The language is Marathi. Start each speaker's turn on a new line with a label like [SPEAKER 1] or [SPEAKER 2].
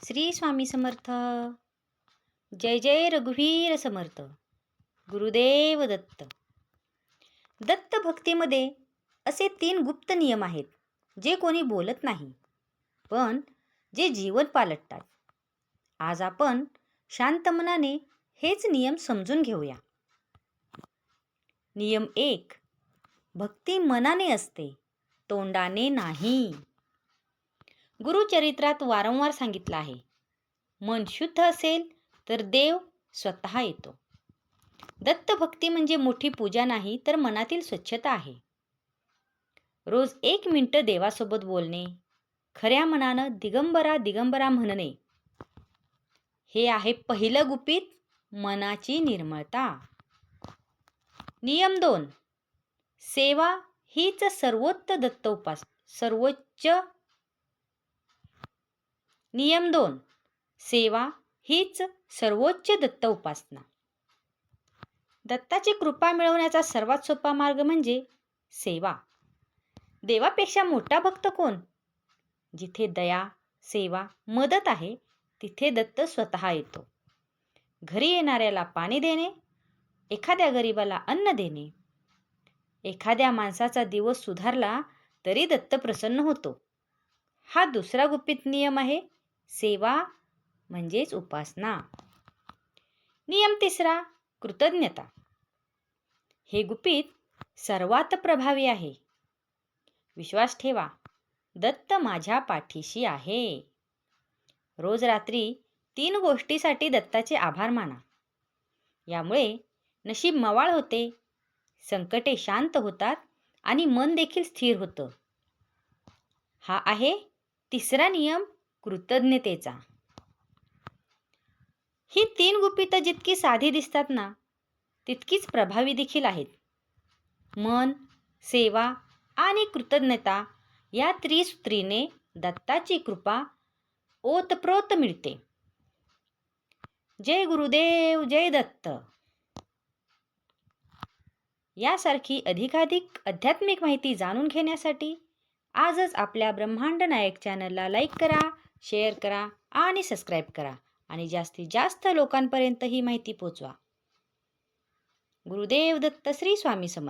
[SPEAKER 1] श्री स्वामी समर्थ. जय जय रघुवीर समर्थ. गुरुदेव दत्त. दत्त भक्तीमध्ये असे 3 गुप्त नियम आहेत जे कोणी बोलत नाही, पण जे जीवन पालटतात. आज आपण शांत मनाने हेच नियम समजून घेऊया. नियम 1. भक्ती मनाने असते, तोंडाने नाही. गुरुचरित्रात वारंवार सांगितलं आहे, मन शुद्ध असेल तर देव स्वतः येतो. दत्त भक्ती म्हणजे मोठी पूजा नाही, तर मनातील स्वच्छता आहे. रोज 1 मिनिट देवासोबत बोलणे, खऱ्या मनानं दिगंबरा दिगंबरा म्हणणे, हे आहे पहिलं गुपित मनाची निर्मळता. नियम 2. सेवा हीच सर्वोच्च दत्त उपासना. नियम 2. सेवा हीच सर्वोच्च दत्त उपासना. दत्ताची कृपा मिळवण्याचा सर्वात सोपा मार्ग म्हणजे सेवा. देवापेक्षा मोठा भक्त कोण? जिथे दया, सेवा, मदत आहे, तिथे दत्त स्वतः येतो. घरी येणाऱ्याला पाणी देणे, एखाद्या गरीबाला अन्न देणे, एखाद्या माणसाचा दिवस सुधारला तरी दत्त प्रसन्न होतो. हा दुसरा गुपित नियम आहे. सेवा म्हणजेच उपासना. नियम 3. कृतज्ञता. हे गुपित सर्वात प्रभावी आहे. विश्वास ठेवा, दत्त माझ्या पाठीशी आहे. रोज रात्री 3 गोष्टीसाठी दत्ताचे आभार माना. यामुळे नशीब मवाळ होते, संकटे शांत होतात आणि मन देखील स्थिर होतं. हा आहे 3रा नियम, कृतज्ञतेचा. ही 3 गुपितं जितकी साधी दिसतात ना, तितकीच प्रभावी देखील आहेत. मन, सेवा आणि कृतज्ञता या त्रिसूत्रीने दत्ताची कृपा ओतप्रोत मिळते. जय गुरुदेव, जय दत्त. यासारखी अधिकाधिक आध्यात्मिक माहिती जाणून घेण्यासाठी आजच आपल्या ब्रह्मांड नायक चॅनलला लाईक करा, शेअर करा आणि सबस्क्राईब करा आणि जास्तीत जास्त लोकांपर्यंत ही माहिती पोहोचवा. गुरुदेव दत्त. श्री स्वामी समर्थ.